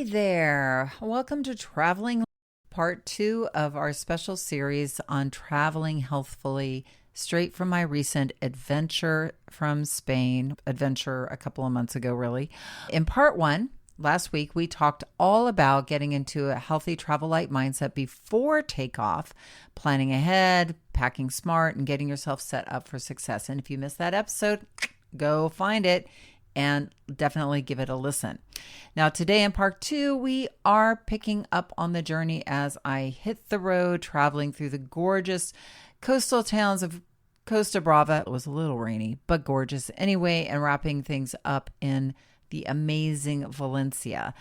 Hey there. Welcome to Traveling Lite, part 2 of our special series on traveling healthfully, straight from my recent adventure from Spain, adventure a couple of months ago, really. In part 1, last week, we talked all about getting into a healthy travel light mindset before takeoff, planning ahead, packing smart, and getting yourself set up for success. And if you missed that episode, go find it and definitely give it a listen. Now, today in part 2, we are picking up on the journey as I hit the road, traveling through the gorgeous coastal towns of Costa Brava. It was a little rainy, but gorgeous anyway, and wrapping things up in the amazing Valencia.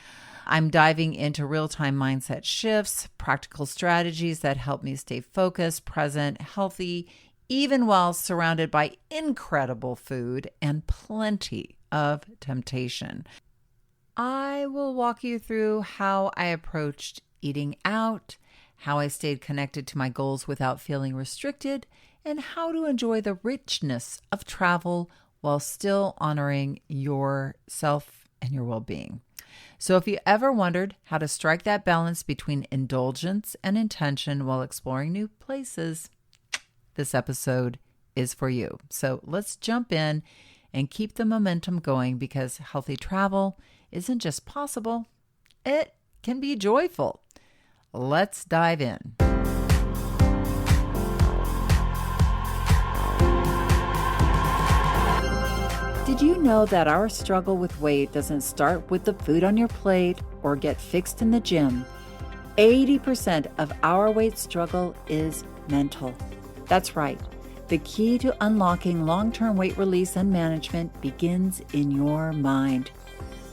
I'm diving into real-time mindset shifts, practical strategies that help me stay focused, present, healthy, even while surrounded by incredible food and plenty of temptation. I will walk you through how I approached eating out, how I stayed connected to my goals without feeling restricted, and how to enjoy the richness of travel while still honoring yourself and your well-being. So if you ever wondered how to strike that balance between indulgence and intention while exploring new places, this episode is for you. So let's jump in and keep the momentum going, because healthy travel isn't just possible, it can be joyful. Let's dive in. Did you know that our struggle with weight doesn't start with the food on your plate or get fixed in the gym? 80% of our weight struggle is mental. That's right. The key to unlocking long-term weight release and management begins in your mind.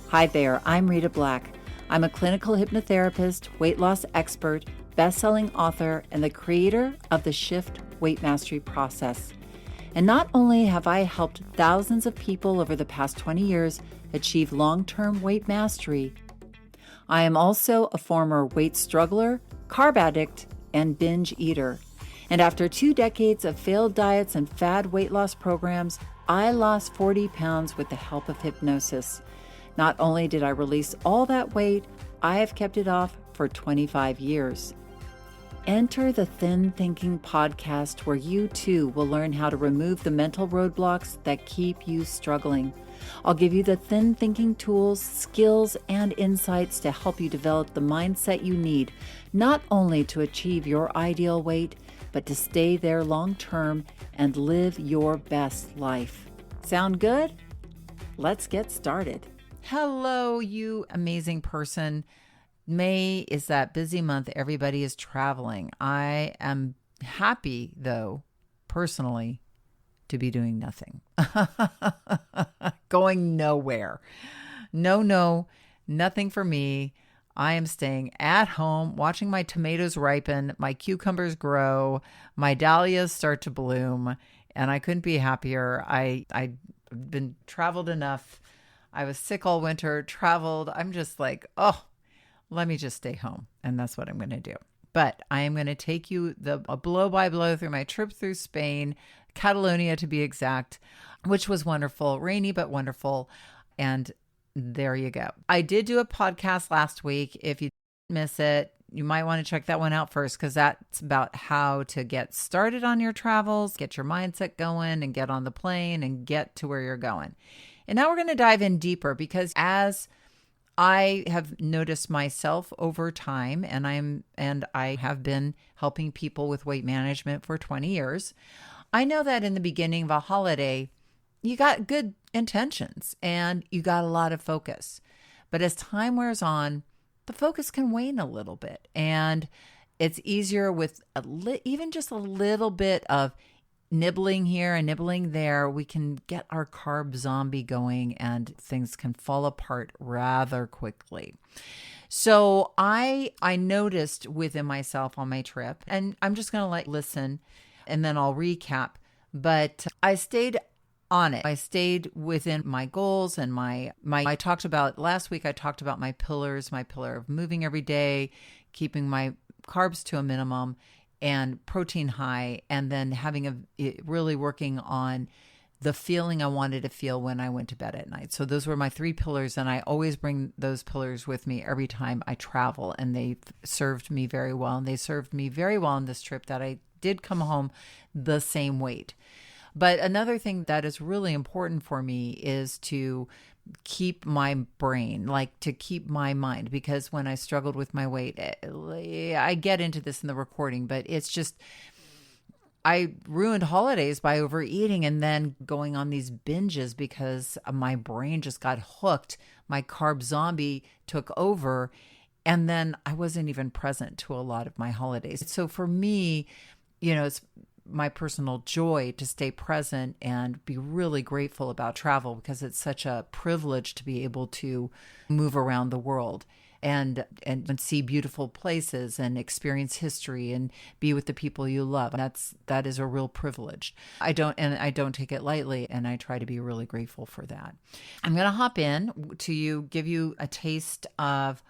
Hi there, I'm Rita Black. I'm a clinical hypnotherapist, weight loss expert, best-selling author, and the creator of the Shift Weight Mastery process. And not only have I helped thousands of people over the past 20 years achieve long-term weight mastery, I am also a former weight struggler, carb addict, and binge eater. And after 2 decades of failed diets and fad weight loss programs, I lost 40 pounds with the help of hypnosis. Not only did I release all that weight, I have kept it off for 25 years. Enter the Thin Thinking podcast, where you too will learn how to remove the mental roadblocks that keep you struggling. I'll give you the thin thinking tools, skills, and insights to help you develop the mindset you need, not only to achieve your ideal weight, but to stay there long term and live your best life. Sound good? Let's get started. Hello, you amazing person. May is that busy month. Everybody is traveling. I am happy, though, personally, to be doing nothing. Going nowhere. No, nothing for me. I am staying at home, watching my tomatoes ripen, my cucumbers grow, my dahlias start to bloom, and I couldn't be happier. I've been traveled enough. I was sick all winter, traveled. I'm just like, let me just stay home. And that's what I'm going to do. But I am going to take you a blow by blow through my trip through Spain, Catalonia to be exact, which was wonderful, rainy but wonderful. And there you go. I did do a podcast last week. If you didn't miss it, you might want to check that one out first, because that's about how to get started on your travels, get your mindset going, and get on the plane and get to where you're going. And now we're going to dive in deeper, because as I have noticed myself over time, and I have been helping people with weight management for 20 years. I know that in the beginning of a holiday, you got good intentions and you got a lot of focus. But as time wears on, the focus can wane a little bit, and it's easier with even just a little bit of nibbling here and nibbling there. We can get our carb zombie going and things can fall apart rather quickly. So I noticed within myself on my trip, and I'm just going to listen and then I'll recap, but I stayed on it. I stayed within my goals and I talked about last week, I talked about my pillars, my pillar of moving every day, keeping my carbs to a minimum and protein high, and then really working on the feeling I wanted to feel when I went to bed at night. So those were my 3 pillars, and I always bring those pillars with me every time I travel, and they served me very well. And they served me very well on this trip that I did come home the same weight. But another thing that is really important for me is to keep my brain, like to keep my mind, because when I struggled with my weight, I get into this in the recording, but it's just, I ruined holidays by overeating and then going on these binges because my brain just got hooked. My carb zombie took over, and then I wasn't even present to a lot of my holidays. So for me, it's my personal joy to stay present and be really grateful about travel, because it's such a privilege to be able to move around the world and see beautiful places and experience history and be with the people you love. That is a real privilege. I don't take it lightly, and I try to be really grateful for that. I'm going to hop in to give you a taste of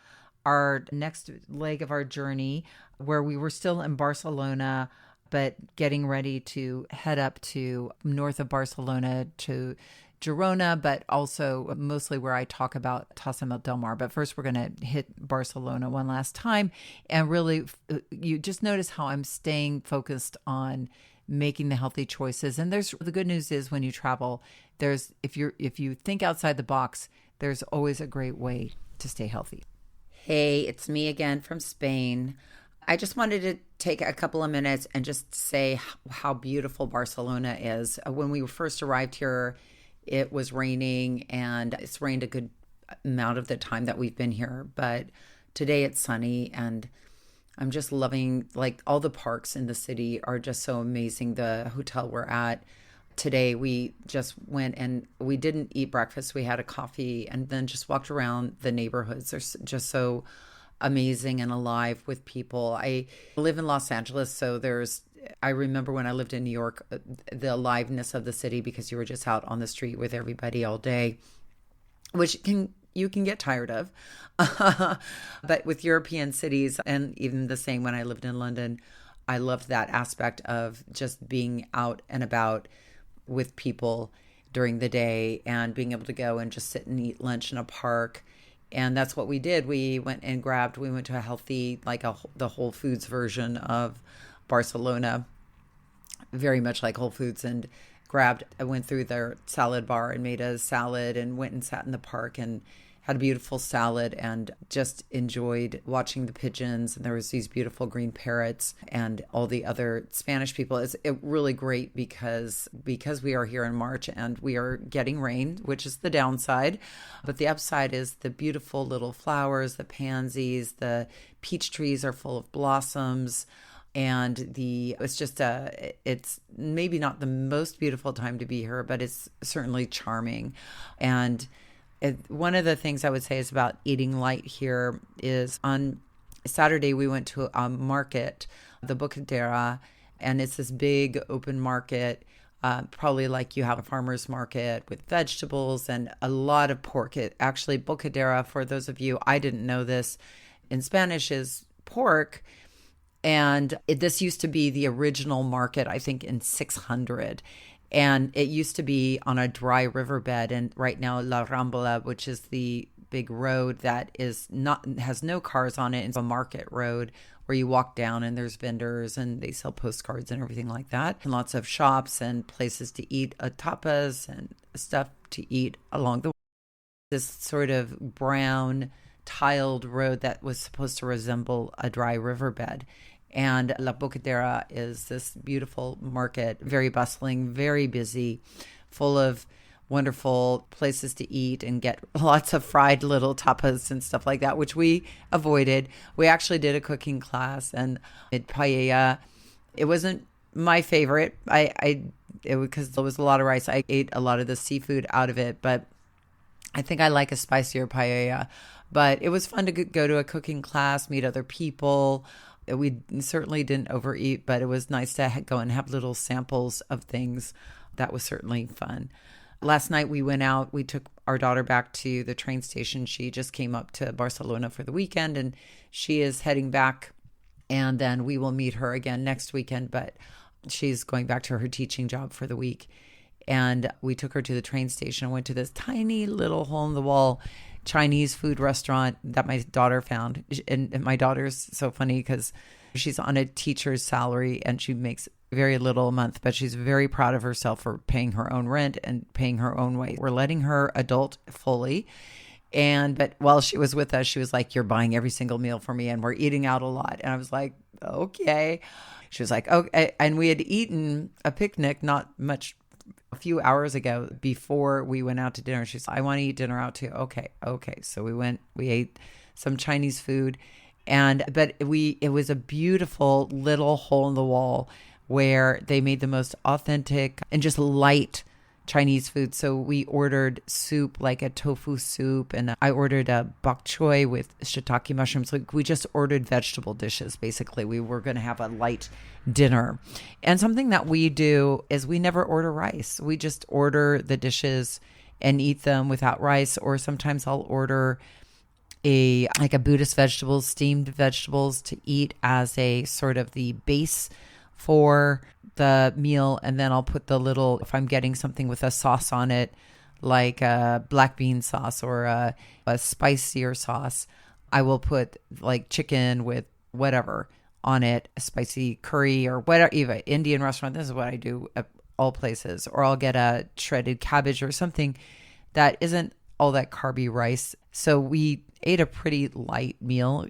our next leg of our journey, where we were still in Barcelona, but getting ready to head up to north of Barcelona to Girona, but also mostly where I talk about Tossa del Mar. But first, we're going to hit Barcelona one last time. And really, you just notice how I'm staying focused on making the healthy choices. And the good news is, when you travel, if you think outside the box, there's always a great way to stay healthy. Hey, it's me again from Spain. I just wanted to take a couple of minutes and just say how beautiful Barcelona is. When we first arrived here, it was raining, and it's rained a good amount of the time that we've been here. But today it's sunny, and I'm just loving, like, all the parks in the city are just so amazing. The hotel we're at today, we just went and we didn't eat breakfast. We had a coffee and then just walked around the neighborhoods. They're just so amazing and alive with people. I live in Los Angeles, so I remember when I lived in New York, the aliveness of the city, because you were just out on the street with everybody all day, which you can get tired of. But with European cities, and even the same when I lived in London, I loved that aspect of just being out and about with people during the day and being able to go and just sit and eat lunch in a park. And that's what we did. We went to a healthy, like the Whole Foods version of Barcelona, very much like Whole Foods, and I went through their salad bar and made a salad and went and sat in the park and had a beautiful salad and just enjoyed watching the pigeons. And there was these beautiful green parrots and all the other Spanish people. It's really great because we are here in March and we are getting rain, which is the downside. But the upside is the beautiful little flowers, the pansies, the peach trees are full of blossoms. And it's maybe not the most beautiful time to be here, but it's certainly charming. And one of the things I would say is about eating light here is on Saturday we went to a market, the Bocadera, and it's this big open market, probably like you have a farmer's market with vegetables and a lot of pork. Actually, Bocadera, for those of you, I didn't know this, in Spanish is pork. And this used to be the original market, I think, in 600. And it used to be on a dry riverbed. And right now, La Rambla, which is the big road that has no cars on it, it's a market road where you walk down and there's vendors and they sell postcards and everything like that. And lots of shops and places to eat, tapas and stuff to eat along the way. This sort of brown tiled road that was supposed to resemble a dry riverbed. And La Bocadera is this beautiful market, very bustling, very busy, full of wonderful places to eat and get lots of fried little tapas and stuff like that, which we avoided. We actually did a cooking class and did paella. It wasn't my favorite. Because there was a lot of rice. I ate a lot of the seafood out of it, but I think I like a spicier paella. But it was fun to go to a cooking class, meet other people. We certainly didn't overeat, but it was nice to go and have little samples of things. That was certainly fun. Last night we went out. We took our daughter back to the train station. She just came up to Barcelona for the weekend, and she is heading back. And then we will meet her again next weekend, but she's going back to her teaching job for the week. And we took her to the train station and went to this tiny little hole in the wall Chinese food restaurant that my daughter found. And my daughter's so funny because she's on a teacher's salary and she makes very little a month, but she's very proud of herself for paying her own rent and paying her own way. We're letting her adult fully. But while she was with us, she was like, "You're buying every single meal for me and we're eating out a lot." And I was like, "Okay." She was like, "Okay." And we had eaten a picnic not much a few hours ago before we went out to dinner. She's like, "I want to eat dinner out too." Okay. So we ate some Chinese food, but it was a beautiful little hole in the wall where they made the most authentic and just light Chinese food. So we ordered soup, like a tofu soup, and I ordered a bok choy with shiitake mushrooms. Like we just ordered vegetable dishes. Basically, we were going to have a light dinner. And something that we do is we never order rice. We just order the dishes and eat them without rice. Or sometimes I'll order a Buddhist vegetables, steamed vegetables to eat as a sort of the base for the meal, and then I'll put if I'm getting something with a sauce on it, like a black bean sauce or a spicier sauce, I will put like chicken with whatever on it, a spicy curry or whatever, even Indian restaurant. This is what I do at all places. Or I'll get a shredded cabbage or something that isn't all that carby rice. So we ate a pretty light meal.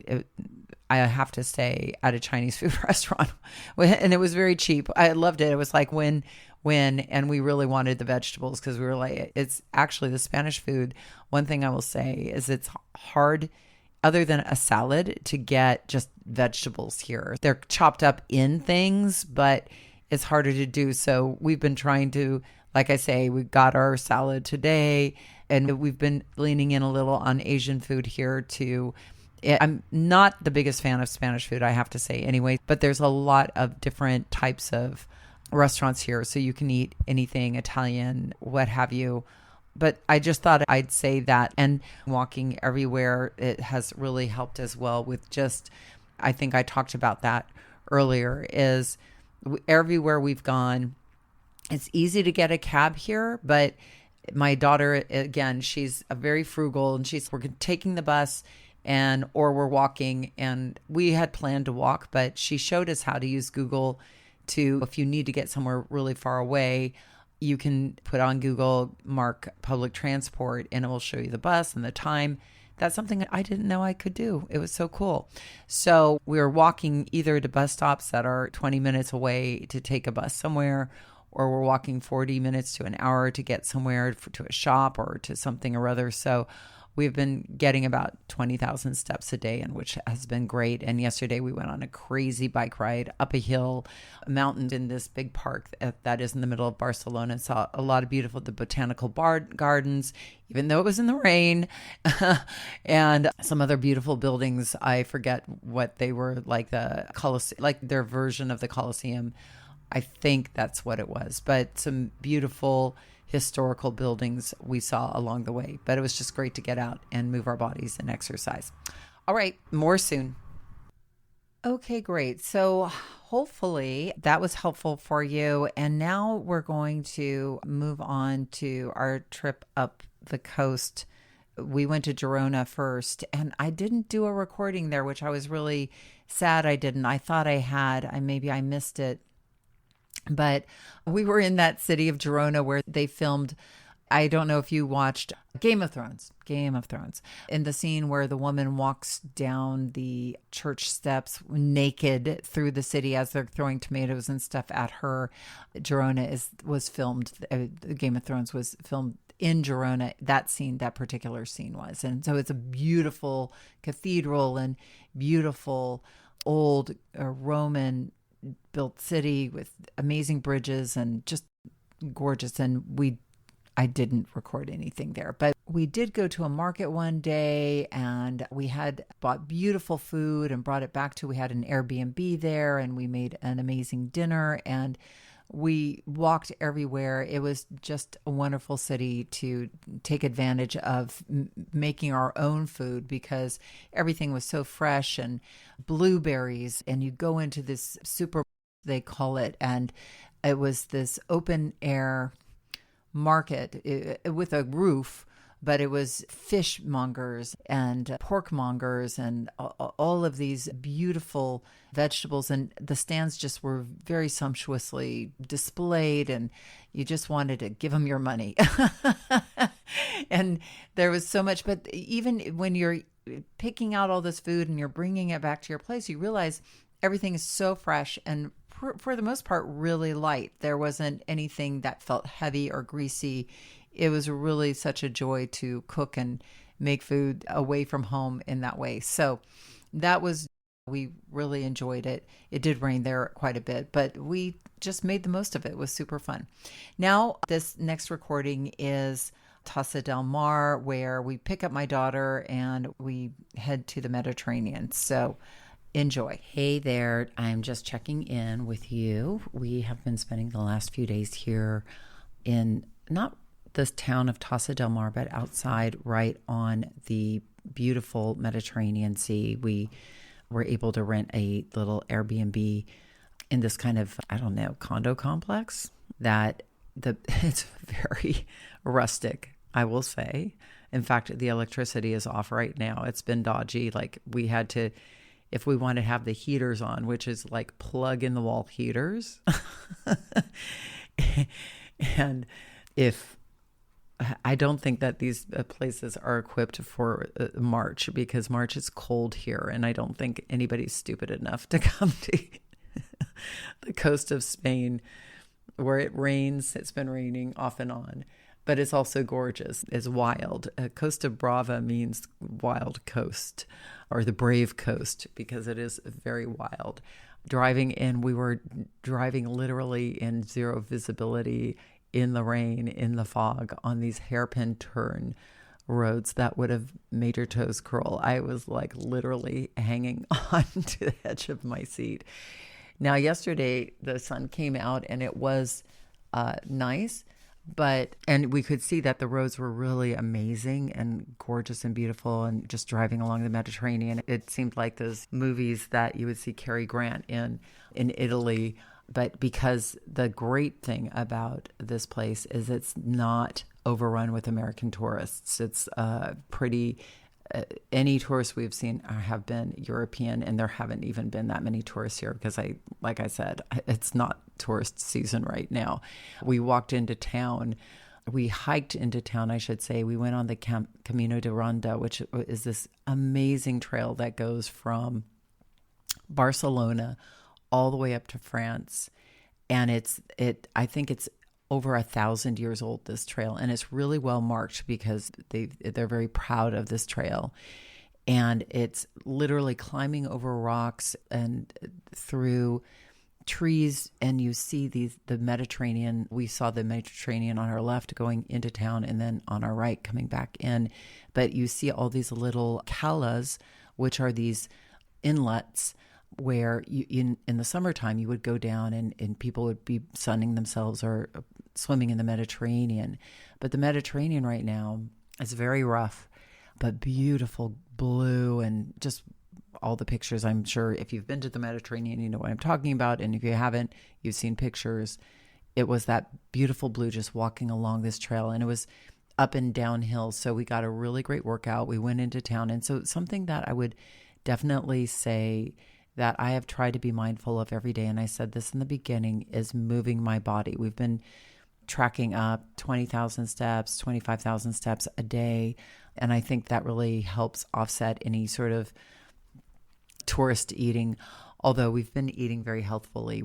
I have to say, at a Chinese food restaurant, and it was very cheap. I loved it. It was like when, and we really wanted the vegetables because we were like, it's actually the Spanish food. One thing I will say is it's hard, other than a salad, to get just vegetables here. They're chopped up in things, but it's harder to do. So we've been trying to, like I say, we got our salad today, and we've been leaning in a little on Asian food here too. I'm not the biggest fan of Spanish food, I have to say anyway, but there's a lot of different types of restaurants here. So you can eat anything, Italian, what have you. But I just thought I'd say that. And walking everywhere, it has really helped as well with just, I think I talked about that earlier, is everywhere we've gone, it's easy to get a cab here, but my daughter, again, she's a very frugal, and we're taking the bus or we're walking, and we had planned to walk, but she showed us how to use Google if you need to get somewhere really far away, you can put on Google, mark public transport, and it will show you the bus and the time. That's something I didn't know I could do. It was so cool. So we were walking either to bus stops that are 20 minutes away to take a bus somewhere, or we're walking 40 minutes to an hour to get somewhere to a shop or to something or other. So we've been getting about 20,000 steps a day, and which has been great. And yesterday we went on a crazy bike ride up a hill, a mountain, in this big park that is in the middle of Barcelona. Saw a lot of the botanical gardens, even though it was in the rain, and some other beautiful buildings. I forget what they were, like the Colosseum, like their version of the Colosseum. I think that's what it was, but some beautiful historical buildings we saw along the way. But it was just great to get out and move our bodies and exercise. All right, more soon. Okay, great. So hopefully that was helpful for you. And now we're going to move on to our trip up the coast. We went to Girona first, and I didn't do a recording there, which I was really sad I didn't. I thought I had. Maybe I missed it. But we were in that city of Girona where they filmed, I don't know if you watched Game of Thrones, in the scene where the woman walks down the church steps naked through the city as they're throwing tomatoes and stuff at her. Girona was filmed, Game of Thrones was filmed in Girona. That particular scene was. And so it's a beautiful cathedral and beautiful old Roman built city with amazing bridges and just gorgeous. And I didn't record anything there, but we did go to a market one day, and we had bought beautiful food and brought it back we had an Airbnb there, and we made an amazing dinner, and we walked everywhere. It was just a wonderful city to take advantage of making our own food, because everything was so fresh, and blueberries, and you go into this super, they call it, and it was this open air market with a roof, but it was fishmongers and porkmongers and all of these beautiful vegetables. And the stands just were very sumptuously displayed, and you just wanted to give them your money. And there was so much, but even when you're picking out all this food and you're bringing it back to your place, you realize everything is so fresh and for the most part, really light. There wasn't anything that felt heavy or greasy. It was really such a joy to cook and make food away from home in that way. So we really enjoyed it. It did rain there quite a bit, but we just made the most of it. It was super fun. Now, this next recording is Tossa del Mar, where we pick up my daughter and we head to the Mediterranean. So enjoy. Hey there. I'm just checking in with you. We have been spending the last few days here in not this town of Tossa del Mar, but outside right on the beautiful Mediterranean Sea. We were able to rent a little Airbnb in this kind of, I don't know, condo complex that it's very rustic, I will say. In fact, the electricity is off right now. It's been dodgy. Like we had to, if we want to have the heaters on, which is like plug in the wall heaters. And I don't think that these places are equipped for March, because March is cold here. And I don't think anybody's stupid enough to come to the coast of Spain where it rains. It's been raining off and on, but it's also gorgeous. It's wild. Costa Brava means wild coast, or the brave coast, because it is very wild. Driving in, we were driving literally in zero visibility, in the rain, in the fog, on these hairpin turn roads that would have made your toes curl. I was like literally hanging on to the edge of my seat. Now, yesterday, the sun came out and it was nice, and we could see that the roads were really amazing and gorgeous and beautiful, and just driving along the Mediterranean. It seemed like those movies that you would see Cary Grant in Italy. But because the great thing about this place is it's not overrun with American tourists. It's pretty, any tourists we've seen have been European, and there haven't even been that many tourists here because like I said, it's not tourist season right now. We walked into town. We hiked into town, I should say. We went on the Camino de Ronda, which is this amazing trail that goes from Barcelona all the way up to France. And I think it's over 1,000 years old, this trail. And it's really well marked because they're very proud of this trail. And it's literally climbing over rocks and through trees. And you see the Mediterranean. We saw the Mediterranean on our left going into town, and then on our right coming back in. But you see all these little calas, which are these inlets where in the summertime you would go down and people would be sunning themselves or swimming in the Mediterranean. But the Mediterranean right now is very rough, but beautiful blue, and just all the pictures. I'm sure if you've been to the Mediterranean, you know what I'm talking about. And if you haven't, you've seen pictures. It was that beautiful blue just walking along this trail, and it was up and downhill. So we got a really great workout. We went into town. And so something that I would definitely say that I have tried to be mindful of every day, and I said this in the beginning, is moving my body. We've been tracking up 20,000 steps, 25,000 steps a day, and I think that really helps offset any sort of tourist eating, although we've been eating very healthfully.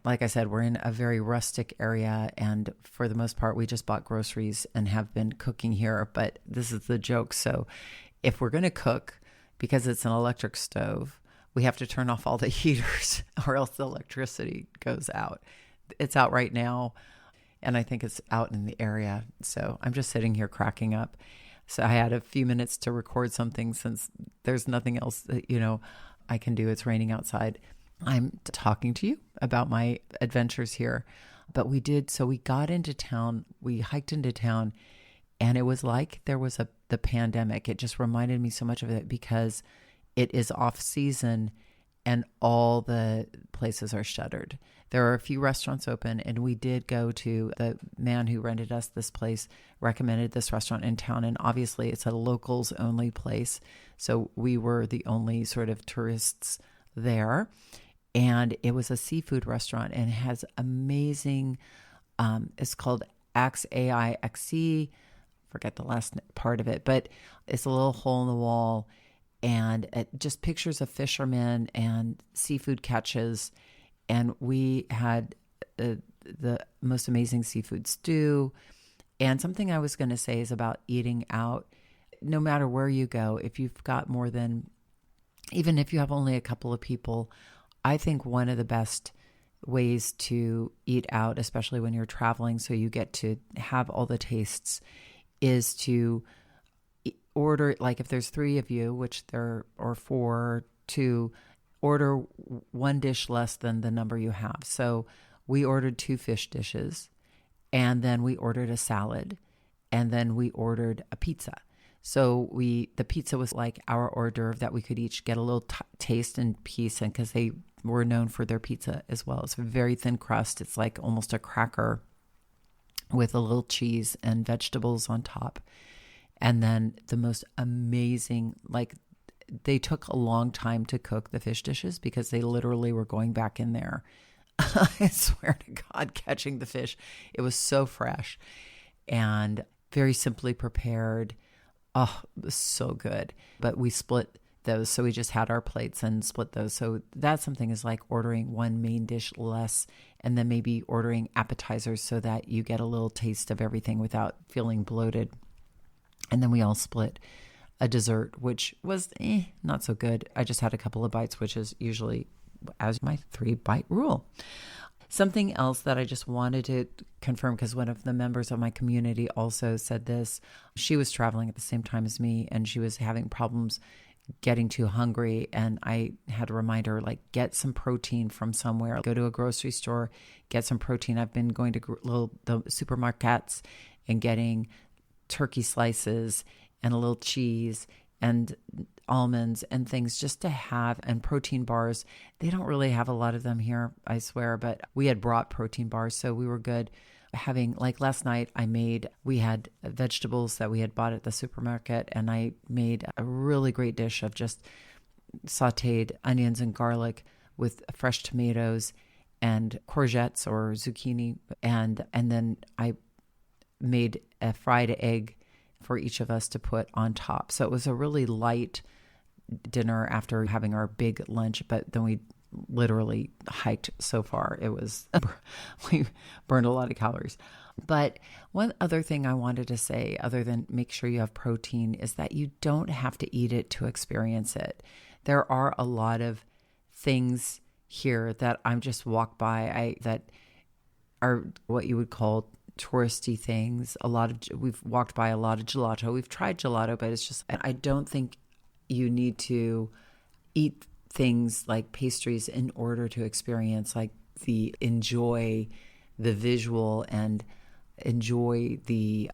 Like I said, we're in a very rustic area, and for the most part, we just bought groceries and have been cooking here, but this is the joke. So if we're going to cook, because it's an electric stove, we have to turn off all the heaters or else the electricity goes out. It's out right now, and I think it's out in the area. So I'm just sitting here cracking up. So I had a few minutes to record something since there's nothing else that, I can do. It's raining outside. I'm talking to you about my adventures here. But we got into town, we hiked into town, and it was like there was the pandemic. It just reminded me so much of it because it is off season and all the places are shuttered. There are a few restaurants open, and we did go to the man who rented us this place, recommended this restaurant in town, and obviously it's a locals only place. So we were the only sort of tourists there. And it was a seafood restaurant and has amazing, it's called AIXE, forget the last part of it, but it's a little hole in the wall and just pictures of fishermen and seafood catches. And we had the most amazing seafood stew. And something I was going to say is about eating out. No matter where you go, if you've got more than, even if you have only a couple of people, I think one of the best ways to eat out, especially when you're traveling, so you get to have all the tastes, is to order, like if there's 3 of you, which there or 4, to order one dish less than the number you have. So we ordered 2 fish dishes, and then we ordered a salad, and then we ordered a pizza. So the pizza was like our hors d'oeuvre that we could each get a little taste and piece, and because they were known for their pizza as well. It's a very thin crust. It's like almost a cracker with a little cheese and vegetables on top. And then the most amazing, like they took a long time to cook the fish dishes because they literally were going back in there. I swear to God, catching the fish. It was so fresh and very simply prepared. Oh, it was so good. But we split those. So we just had our plates and split those. So that's something, is like ordering one main dish less and then maybe ordering appetizers so that you get a little taste of everything without feeling bloated. And then we all split a dessert, which was not so good. I just had a couple of bites, which is usually as my 3-bite rule. Something else that I just wanted to confirm, because one of the members of my community also said this. She was traveling at the same time as me, and she was having problems getting too hungry. And I had to remind her, like, get some protein from somewhere. Go to a grocery store, get some protein. I've been going to the supermarkets and getting turkey slices and a little cheese and almonds and things just to have, and protein bars. They don't really have a lot of them here, I swear, but we had brought protein bars, so we were good. Having, like last night, we had vegetables that we had bought at the supermarket, and I made a really great dish of just sauteed onions and garlic with fresh tomatoes and courgettes or zucchini, and then I made a fried egg for each of us to put on top. So it was a really light dinner after having our big lunch, but then we literally hiked so far. It was, we burned a lot of calories. But one other thing I wanted to say, other than make sure you have protein, is that you don't have to eat it to experience it. There are a lot of things here that I'm just walk by, that are what you would call touristy things. We've walked by a lot of gelato. We've tried gelato, but it's just, I don't think you need to eat things like pastries in order to experience, like, enjoy the visual and enjoy the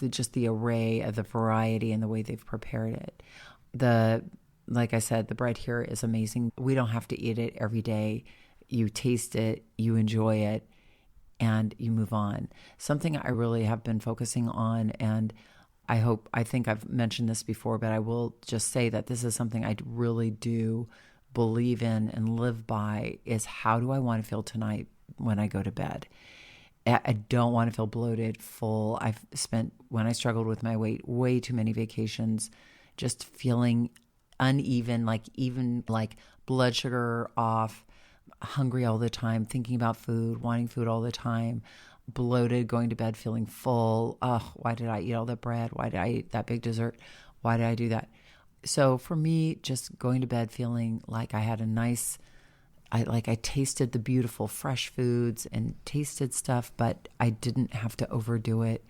just the array of the variety and the way they've prepared it. Like I said, the bread here is amazing. We don't have to eat it every day. You taste it, you enjoy it, and you move on. Something I really have been focusing on, and I think I've mentioned this before, but I will just say that this is something I really do believe in and live by, is how do I want to feel tonight when I go to bed? I don't want to feel bloated, full. I've spent, when I struggled with my weight, way too many vacations just feeling uneven, even blood sugar off, hungry all the time, thinking about food, wanting food all the time, bloated, going to bed feeling full. Oh, why did I eat all that bread? Why did I eat that big dessert? Why did I do that? So for me, just going to bed feeling like I had I tasted the beautiful fresh foods and tasted stuff, but I didn't have to overdo it.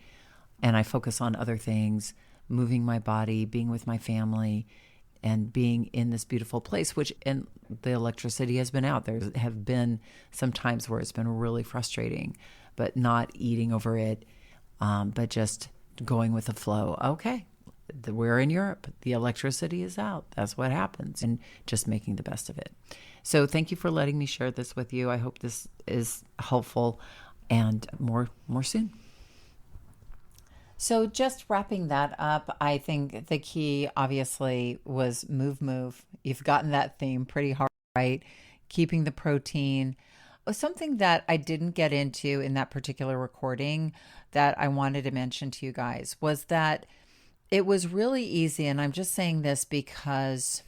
And I focus on other things, moving my body, being with my family, and being in this beautiful place, and the electricity has been out. There have been some times where it's been really frustrating, but not eating over it, but just going with the flow. Okay, we're in Europe. The electricity is out. That's what happens, and just making the best of it. So thank you for letting me share this with you. I hope this is helpful, and more soon. So just wrapping that up, I think the key obviously was move. You've gotten that theme pretty hard, right? Keeping the protein. Something that I didn't get into in that particular recording that I wanted to mention to you guys was that it was really easy. And I'm just saying this because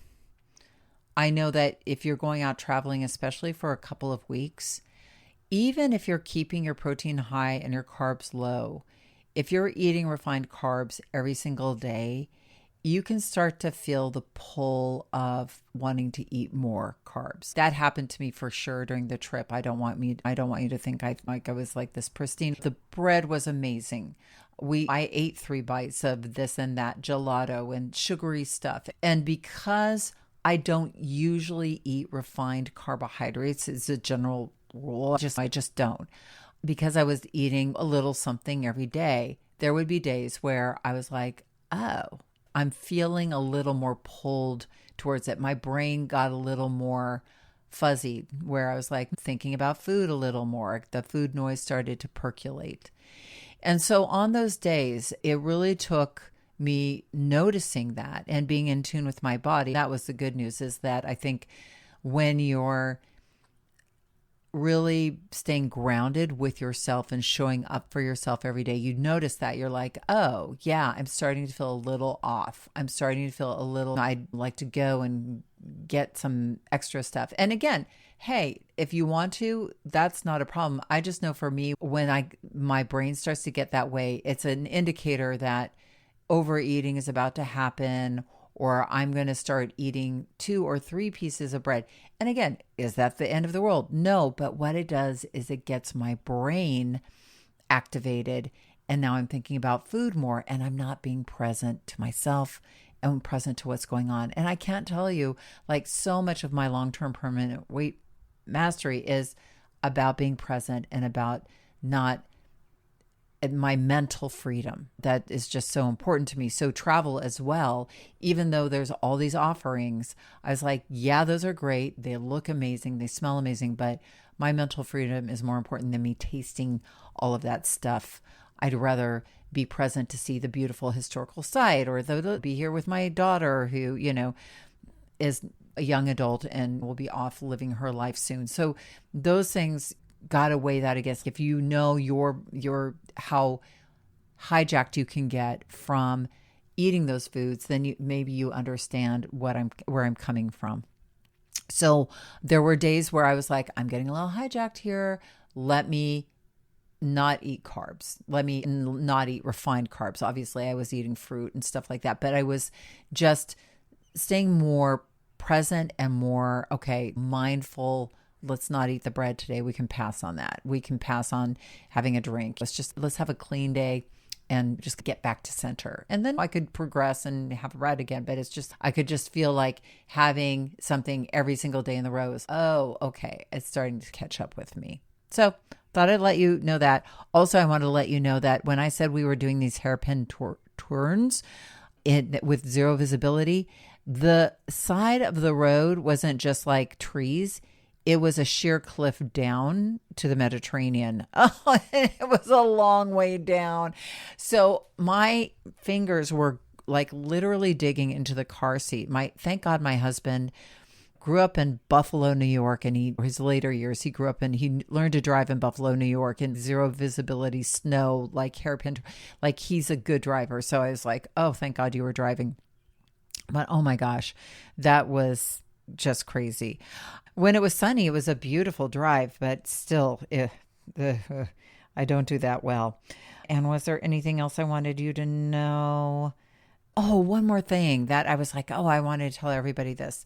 I know that if you're going out traveling, especially for a couple of weeks, even if you're keeping your protein high and your carbs low, if you're eating refined carbs every single day, you can start to feel the pull of wanting to eat more carbs. That happened to me for sure during the trip. I don't want you to think I was like this pristine. The bread was amazing. I ate 3 bites of this and that gelato and sugary stuff. And because I don't usually eat refined carbohydrates, it's a general rule. I just don't. Because I was eating a little something every day, there would be days where I was like, oh, I'm feeling a little more pulled towards it. My brain got a little more fuzzy, where I was like thinking about food a little more. The food noise started to percolate. And so on those days, it really took me noticing that and being in tune with my body. That was the good news, is that I think when you're really staying grounded with yourself and showing up for yourself every day, you notice that you're like, oh yeah, I'm starting to feel a little off. I'm starting to feel a little, I'd like to go and get some extra stuff. And again, hey, if you want to, that's not a problem. I just know for me, when my brain starts to get that way, it's an indicator that overeating is about to happen, or I'm going to start eating 2 or 3 pieces of bread. And again, is that the end of the world? No, but what it does is it gets my brain activated. And now I'm thinking about food more, and I'm not being present to myself and present to what's going on. And I can't tell you, like, so much of my long-term permanent weight mastery is about being present and about not my mental freedom. That is just so important to me. So travel as well, even though there's all these offerings, I was like, yeah, those are great. They look amazing. They smell amazing. But my mental freedom is more important than me tasting all of that stuff. I'd rather be present to see the beautiful historical site, or to be here with my daughter who, is a young adult and will be off living her life soon. So those things got to weigh that against. If you know your how hijacked you can get from eating those foods, then maybe you understand where I'm coming from. So there were days where I was like, I'm getting a little hijacked here. Let me not eat carbs. Let me not eat refined carbs. Obviously, I was eating fruit and stuff like that, but I was just staying more present and more, mindful. Let's not eat the bread today. We can pass on that. We can pass on having a drink. Let's have a clean day and just get back to center. And then I could progress and have bread again. But I could just feel like having something every single day in the row is, oh, okay, it's starting to catch up with me. So thought I'd let you know that. Also, I wanted to let you know that when I said we were doing these hairpin turns with zero visibility, the side of the road wasn't just like trees. It was a sheer cliff down to the Mediterranean. Oh, it was a long way down. So my fingers were like literally digging into the car seat. Thank God my husband grew up in Buffalo, New York, and his later years, he learned to drive in Buffalo, New York, in zero visibility snow, like hairpin, like he's a good driver. So I was like, oh, thank God you were driving. But oh my gosh, that was just crazy. When it was sunny, it was a beautiful drive, but still, I don't do that well. And was there anything else I wanted you to know? Oh, one more thing that I was like, I wanted to tell everybody this.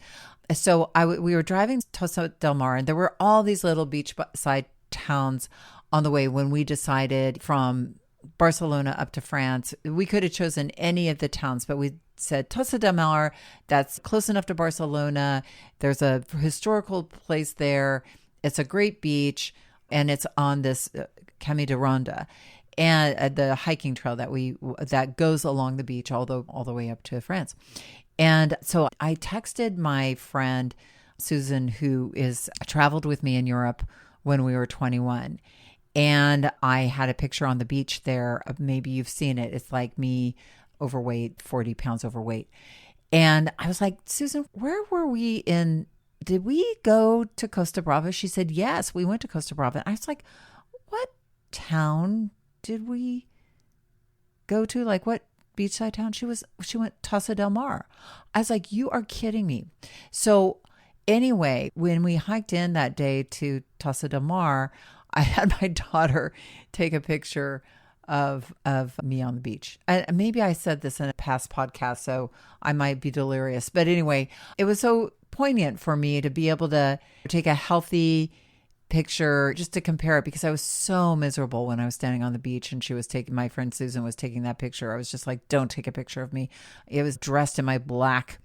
So we were driving to Tossa del Mar, and there were all these little beachside towns on the way when we decided from Barcelona up to France. We could have chosen any of the towns, but we said Tossa del Mar, that's close enough to Barcelona. There's a historical place there. It's a great beach, and it's on this Camí de Ronda. and the hiking trail that goes along the beach all the way up to France. And so I texted my friend Susan, who is traveled with me in Europe when we were 21. And I had a picture on the beach there. Maybe you've seen it. It's like me overweight, 40 pounds overweight. And I was like, Susan, where were we in? Did we go to Costa Brava? She said, yes, we went to Costa Brava. And I was like, what town did we go to? Like what beachside town? She went Tossa del Mar. I was like, you are kidding me. So anyway, when we hiked in that day to Tossa del Mar, I had my daughter take a picture of me on the beach. Maybe I said this in a past podcast, so I might be delirious. But anyway, it was so poignant for me to be able to take a healthy picture just to compare it, because I was so miserable when I was standing on the beach and my friend Susan was taking that picture. I was just like, don't take a picture of me. It was dressed in my black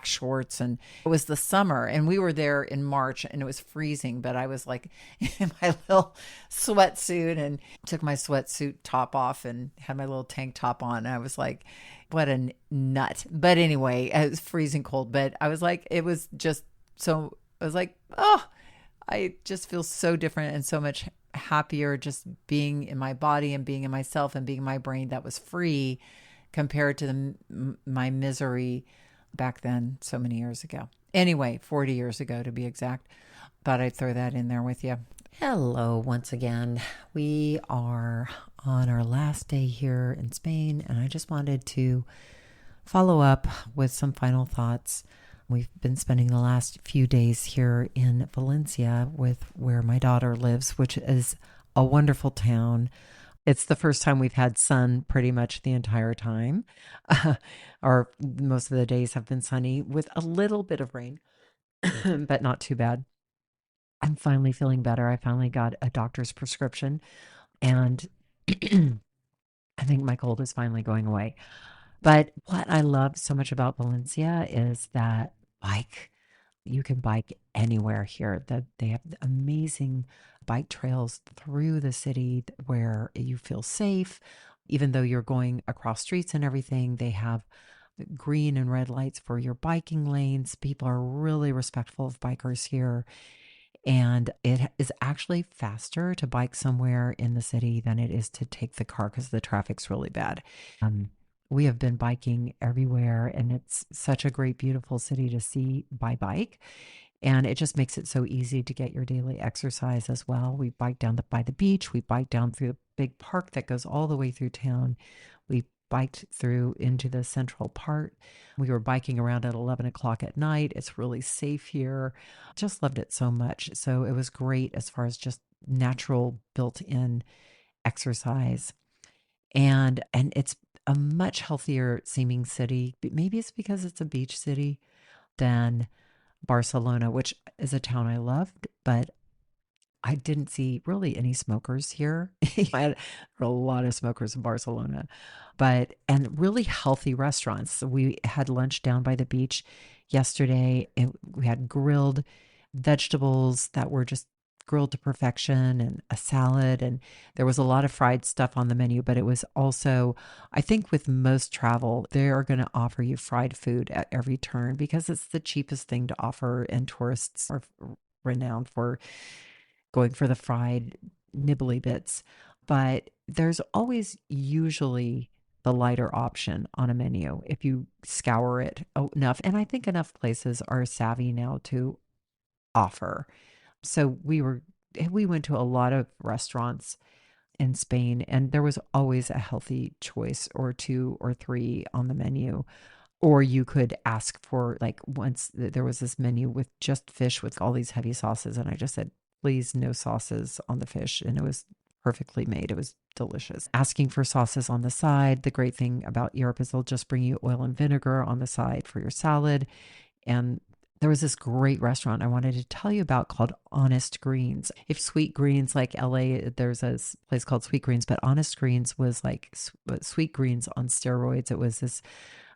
shorts, and it was the summer, and we were there in March and it was freezing, but I was like in my little sweatsuit and took my sweatsuit top off and had my little tank top on. And I was like, what a nut. But anyway, it was freezing cold, but I was like, it was just so, I was like, oh, I just feel so different and so much happier just being in my body and being in myself and being in my brain that was free compared to my misery back then, so many years ago. Anyway, 40 years ago to be exact. Thought I'd throw that in there with you. Hello, once again. We are on our last day here in Spain, and I just wanted to follow up with some final thoughts. We've been spending the last few days here in Valencia with where my daughter lives, which is a wonderful town. It's the first time we've had sun pretty much the entire time. Or most of the days have been sunny with a little bit of rain, but not too bad. I'm finally feeling better. I finally got a doctor's prescription, and I think my cold is finally going away. But what I love so much about Valencia is that you can bike anywhere here. That they have amazing bike trails through the city where you feel safe. Even though you're going across streets and everything, they have green and red lights for your biking lanes. People are really respectful of bikers here. And it is actually faster to bike somewhere in the city than it is to take the car because the traffic's really bad. We have been biking everywhere, and it's such a great, beautiful city to see by bike. And it just makes it so easy to get your daily exercise as well. We bike down by the beach. We bike down through a big park that goes all the way through town. We biked through into the central part. We were biking around at 11 o'clock at night. It's really safe here. Just loved it so much. So it was great as far as just natural built-in exercise. And it's a much healthier seeming city. Maybe it's because it's a beach city than Barcelona, which is a town I loved, but I didn't see really any smokers here. I had a lot of smokers in Barcelona, and really healthy restaurants. So we had lunch down by the beach yesterday, and we had grilled vegetables that were just grilled to perfection, and a salad, and there was a lot of fried stuff on the menu, but it was also, I think with most travel, they are going to offer you fried food at every turn because it's the cheapest thing to offer, and tourists are renowned for going for the fried nibbly bits. But there's always usually the lighter option on a menu if you scour it enough. And I think enough places are savvy now to offer. So we went to a lot of restaurants in Spain, and there was always a healthy choice or two or three on the menu. Or you could ask for, like, once there was this menu with just fish with all these heavy sauces, and I just said, please, no sauces on the fish. And it was perfectly made. It was delicious. Asking for sauces on the side. The great thing about Europe is they'll just bring you oil and vinegar on the side for your salad. And there was this great restaurant I wanted to tell you about called Honest Greens. If Sweet Greens, like LA, there's a place called Sweet Greens, but Honest Greens was like Sweet Greens on steroids. It was this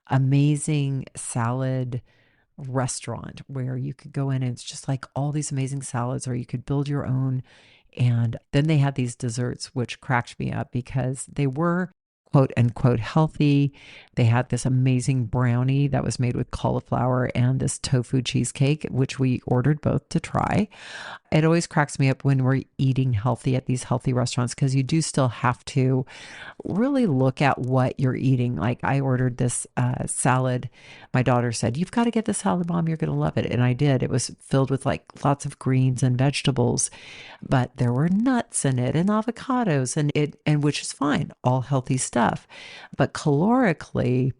amazing salad restaurant where you could go in and it's just like all these amazing salads, or you could build your own. And then they had these desserts, which cracked me up because they were quote unquote healthy. They had this amazing brownie that was made with cauliflower and this tofu cheesecake, which we ordered both to try. It always cracks me up when we're eating healthy at these healthy restaurants because you do still have to really look at what you're eating. Like I ordered this salad. My daughter said, "You've got to get the salad, Mom. You're going to love it." And I did. It was filled with like lots of greens and vegetables, but there were nuts in it and avocados and which is fine, all healthy stuff. But calorically,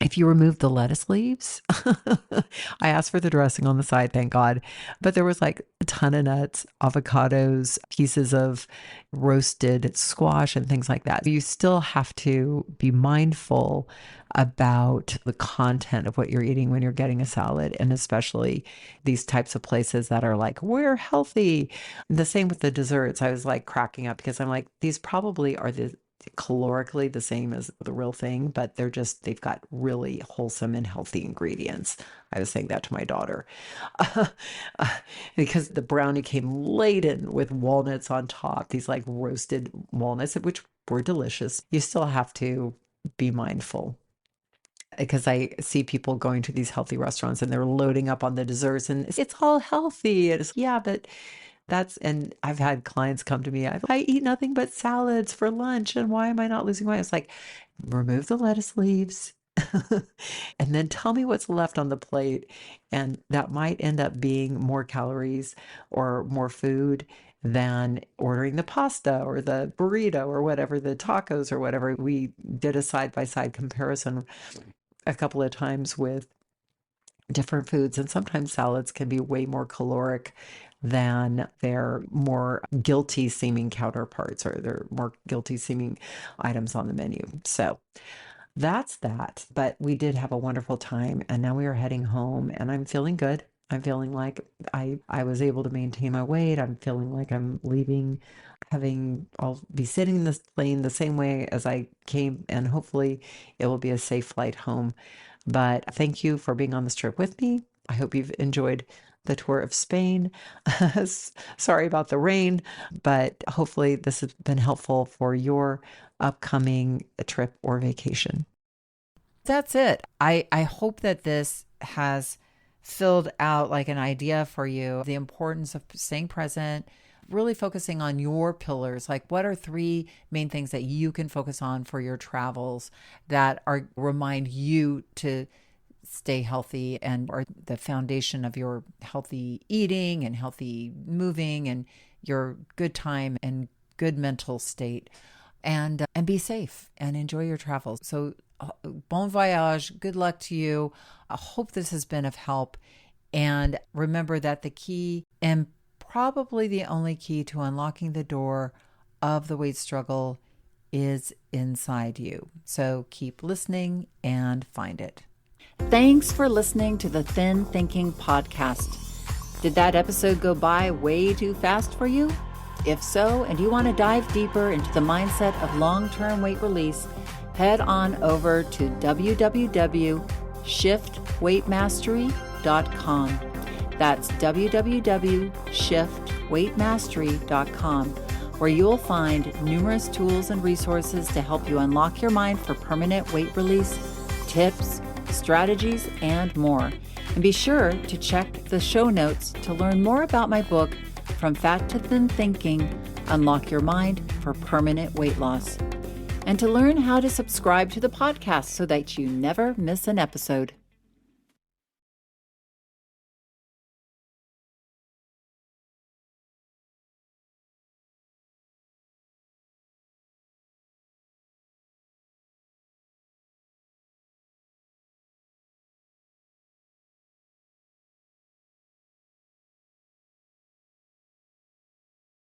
if you remove the lettuce leaves, I asked for the dressing on the side, thank God. But there was like a ton of nuts, avocados, pieces of roasted squash, and things like that. You still have to be mindful about the content of what you're eating when you're getting a salad, and especially these types of places that are like, we're healthy. The same with the desserts. I was like cracking up because I'm like, these probably are the calorically the same as the real thing, but they've got really wholesome and healthy ingredients. I was saying that to my daughter because the brownie came laden with walnuts on top, these like roasted walnuts, which were delicious. You still have to be mindful because I see people going to these healthy restaurants and they're loading up on the desserts and it's all healthy. Yeah, but and I've had clients come to me, I eat nothing but salads for lunch, and why am I not losing weight? It's like, remove the lettuce leaves and then tell me what's left on the plate. And that might end up being more calories or more food than ordering the pasta or the burrito or whatever, the tacos or whatever. We did a side-by-side comparison a couple of times with different foods, and sometimes salads can be way more caloric than their more guilty seeming counterparts or their more guilty seeming items on the menu. So that's that. But we did have a wonderful time, and now we are heading home, and I'm feeling good. I'm feeling like I was able to maintain my weight. I'm feeling like I'm leaving, I'll be sitting in this plane the same way as I came, and hopefully it will be a safe flight home. But thank you for being on this trip with me. I hope you've enjoyed the tour of Spain. Sorry about the rain, but hopefully this has been helpful for your upcoming trip or vacation. That's it. I hope that this has filled out like an idea for you, the importance of staying present, really focusing on your pillars. Like, what are 3 main things that you can focus on for your travels that remind you to stay healthy and are the foundation of your healthy eating and healthy moving and your good time and good mental state, and be safe and enjoy your travels. So bon voyage, good luck to you. I hope this has been of help, and remember that the key, and probably the only key to unlocking the door of the weight struggle, is inside you. So keep listening and find it. Thanks for listening to the Thin Thinking Podcast. Did that episode go by way too fast for you? If so, and you want to dive deeper into the mindset of long-term weight release, head on over to www.shiftweightmastery.com. That's www.shiftweightmastery.com, where you'll find numerous tools and resources to help you unlock your mind for permanent weight release, tips, strategies, and more. And be sure to check the show notes to learn more about my book, From Fat to Thin Thinking, Unlock Your Mind for Permanent Weight Loss, and to learn how to subscribe to the podcast so that you never miss an episode.